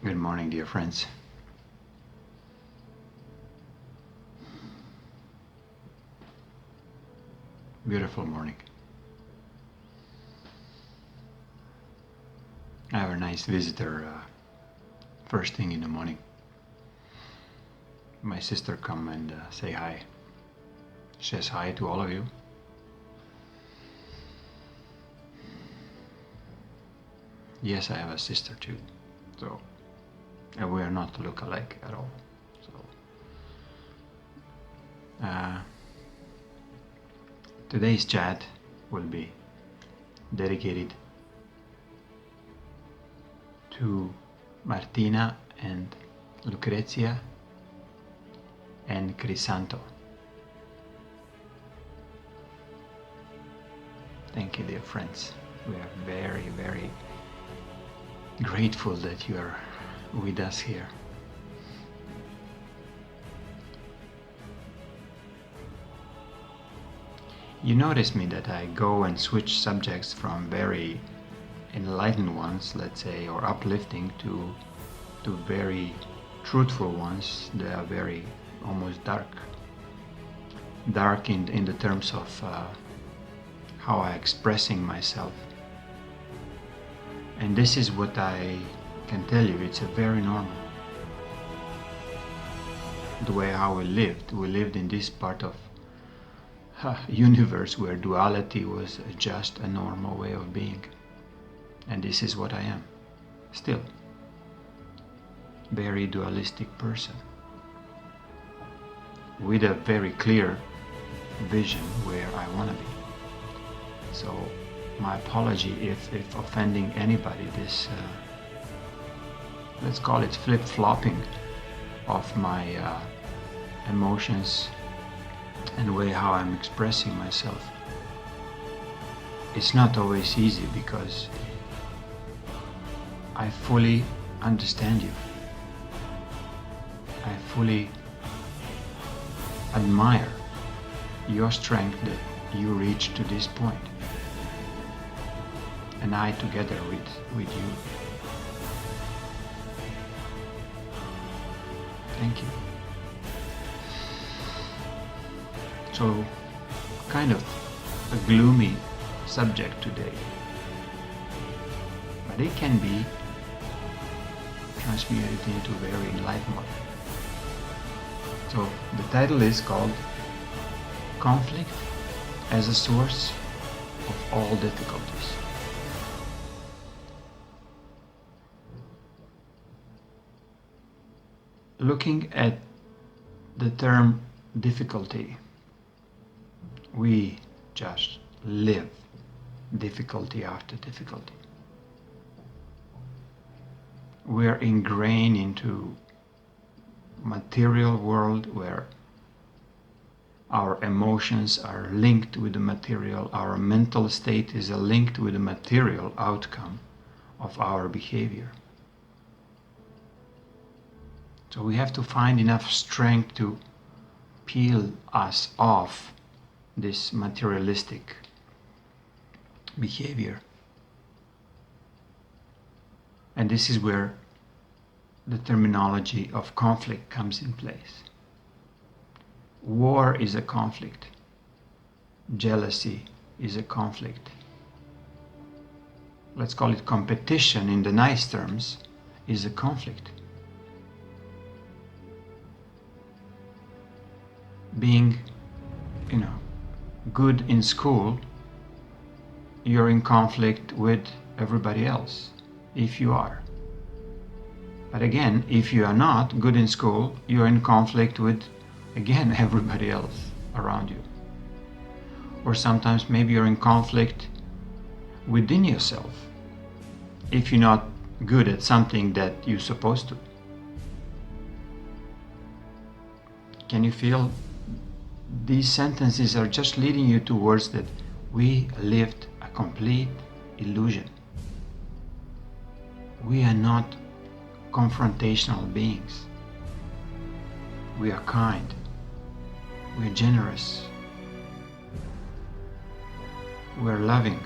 Good morning, dear friends. Beautiful morning. I have a nice visitor first thing in the morning. My sister come and say hi. She says hi to all of you. Yes, I have a sister too. So we are not look-alike at all. So today's chat will be dedicated to Martina and Lucrezia and Crisanto. Thank you, dear friends. We are very, very grateful that you are with us here. You notice me that I go and switch subjects from very enlightened ones, let's say, or uplifting to very truthful ones. They are very almost dark in the terms of how I'm expressing myself. And this is what I can tell you, it's a very normal. The way how we lived in this part of universe where duality was just a normal way of being. And this is what I am, still. Very dualistic person. With a very clear vision where I want to be. So my apology if offending anybody, this, let's call it flip-flopping of my emotions and the way how I'm expressing myself. It's not always easy because I fully understand you. I fully admire your strength that you reached to this point. And I together with you. Thank you. So, kind of a gloomy subject today, but it can be transmuted into very enlightened one. So the title is called Conflict as a Source of All Difficulties. Looking at the term difficulty, we just live difficulty after difficulty. We are ingrained into material world where our emotions are linked with the material, our mental state is linked with the material outcome of our behavior. So we have to find enough strength to peel us off this materialistic behavior. And this is where the terminology of conflict comes in place. War is a conflict. Jealousy is a conflict. Let's call it competition in the nice terms, is a conflict. Being, good in school, you're in conflict with everybody else, if you are. But again, if you are not good in school, you're in conflict with, again, everybody else around you. Or sometimes maybe you're in conflict within yourself, if you're not good at something that you're supposed to. Can you feel these sentences are just leading you towards that we lived a complete illusion. We are not confrontational beings. We are kind. We are generous. We are loving.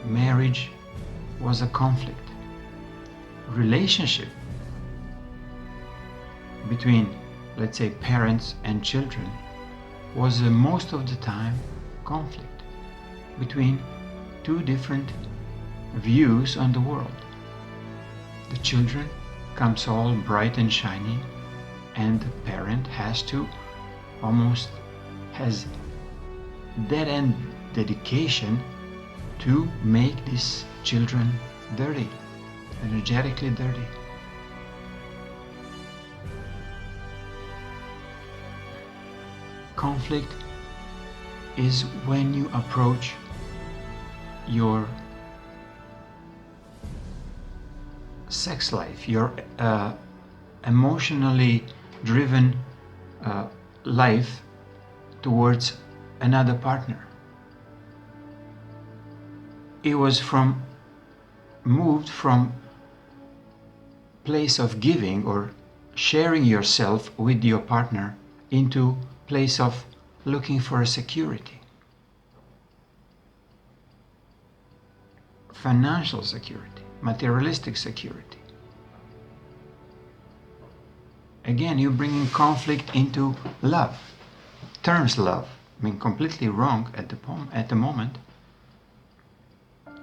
Marriage was a conflict. Relationship between, let's say, parents and children was most of the time conflict between two different views on the world. The children comes all bright and shiny, and the parent has dead-end dedication to make these children dirty, energetically dirty. Conflict is when you approach your sex life, your emotionally driven life towards another partner. It was moved from place of giving or sharing yourself with your partner into place of looking for a security, financial security, materialistic security. Again, you're bringing conflict into love. Terms love, I mean, completely wrong at the moment.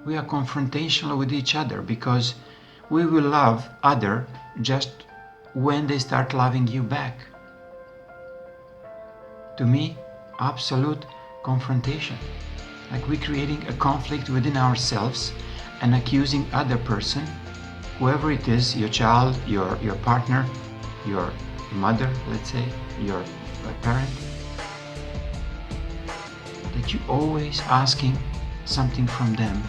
We are confrontational with each other because we will love other just when they start loving you back. To me, absolute confrontation. Like we're creating a conflict within ourselves and accusing other person, whoever it is, your child, your partner, your mother, let's say, your parent, that you're always asking something from them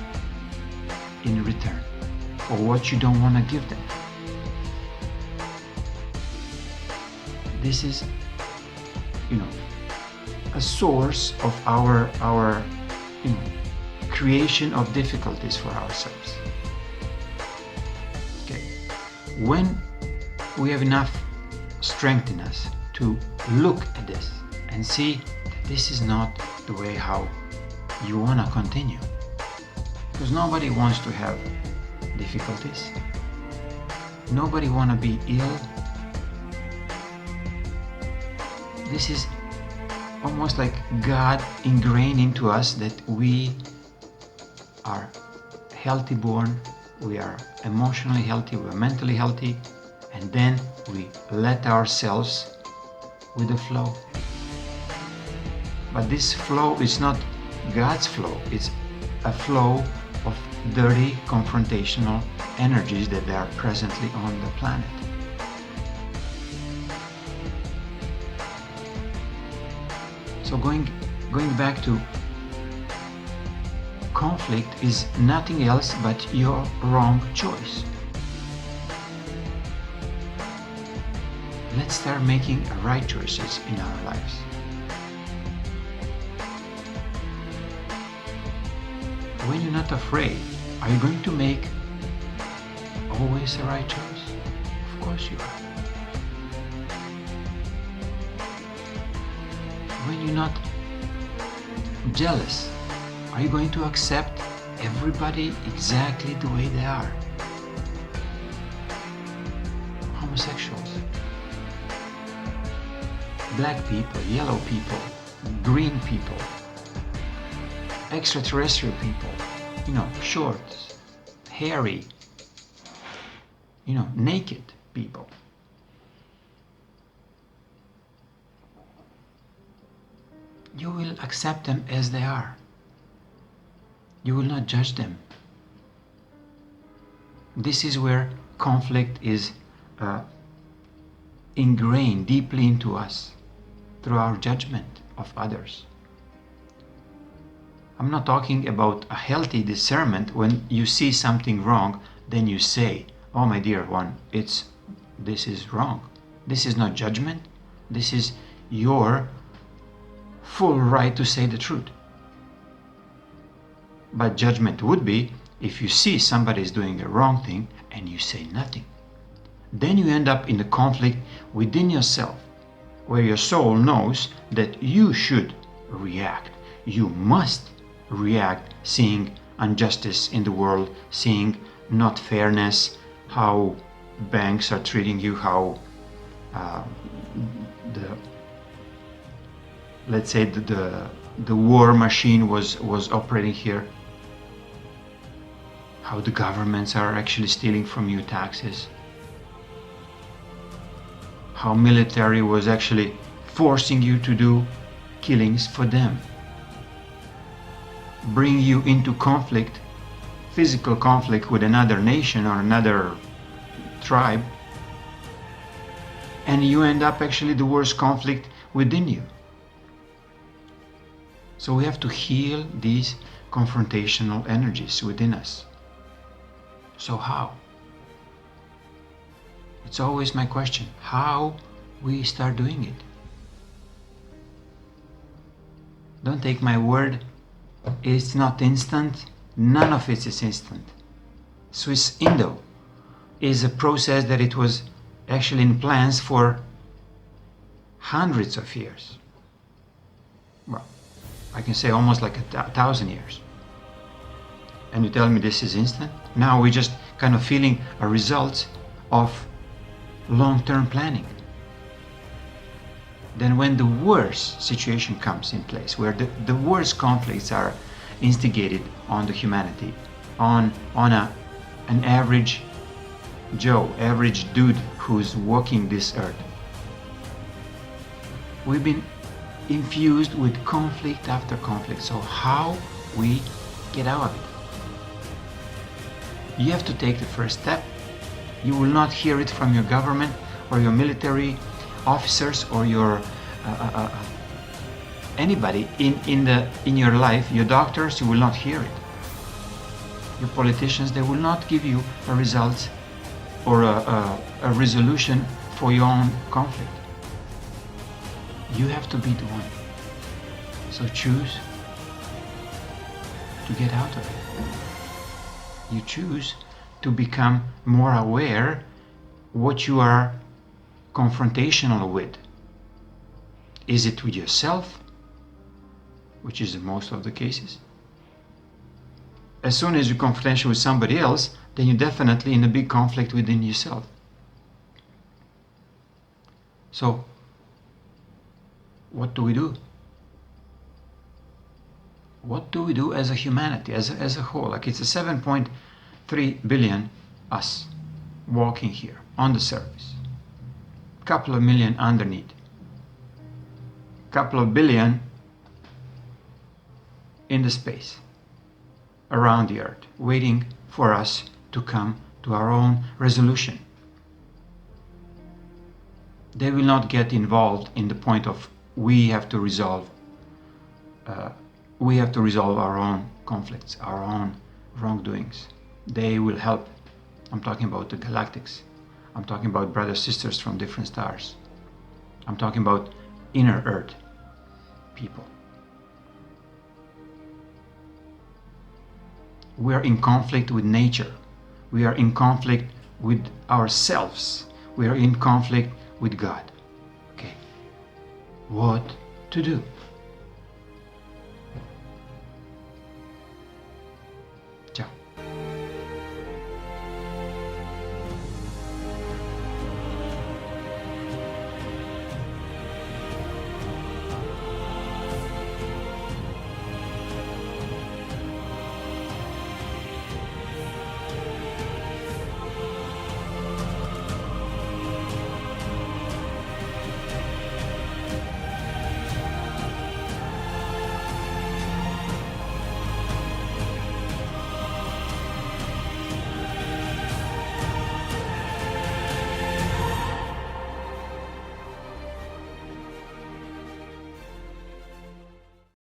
in return for what you don't want to give them. This is, a source of our creation of difficulties for ourselves. Okay, when we have enough strength in us to look at this and see that this is not the way how you want to continue, because nobody wants to have difficulties, nobody want to be ill. This is almost like God ingrained into us that we are healthy born, we are emotionally healthy, we are mentally healthy, and then we let ourselves with the flow. But this flow is not God's flow, it's a flow of dirty, confrontational energies that are presently on the planet. So going back to conflict is nothing else but your wrong choice. Let's start making right choices in our lives. When you're not afraid, are you going to make always the right choice? Of course you are. When you're not jealous, are you going to accept everybody exactly the way they are? Homosexuals, black people, yellow people, green people, extraterrestrial people, short, hairy, naked people. You will accept them as they are. You will not judge them. This is where conflict is ingrained deeply into us through our judgment of others. I'm not talking about a healthy discernment. When you see something wrong, then you say, "Oh, my dear one, this is wrong." This is not judgment. This is your full right to say the truth. But judgment would be, if you see somebody is doing a wrong thing and you say nothing, then you end up in the conflict within yourself, where your soul knows that you should react. You must react, seeing injustice in the world, seeing not fairness, how banks are treating you, how let's say the war machine was operating here, how the governments are actually stealing from you taxes, how military was actually forcing you to do killings for them, bring you into conflict, physical conflict with another nation or another tribe, and you end up actually the worst conflict within you. So we have to heal these confrontational energies within us. So how? It's always my question, how we start doing it. Don't take my word, it's not instant, none of it is instant. SAINT-GERMAIN is a process that it was actually in plans for hundreds of years. Well, I can say almost like 1,000 years. And you tell me this is instant? Now we're just kind of feeling a result of long-term planning. Then when the worst situation comes in place, where the worst conflicts are instigated on the humanity, on an average Joe, average dude who's walking this earth, we've been infused with conflict after conflict. So how we get out of it? You have to take the first step. You will not hear it from your government or your military officers or your anybody in your life. Your doctors, you will not hear it. Your politicians, they will not give you a result or a resolution for your own conflict. You have to be the one. So choose to get out of it. You choose to become more aware what you are confrontational with. Is it with yourself, which is in most of the cases? As soon as you're confrontational with somebody else, then you're definitely in a big conflict within yourself. So, what do we do? What do we do as a humanity, as a whole? Like it's a 7.3 billion us walking here on the surface. A couple of million underneath. A couple of billion in the space around the earth, waiting for us to come to our own resolution. They will not get involved in the point of we have to resolve our own conflicts, our own wrongdoings. They will help. I'm talking about the galactics. I'm talking about brothers, sisters from different stars. I'm talking about inner earth people. We are in conflict with nature. We are in conflict with ourselves. We are in conflict with God. Okay. What to do?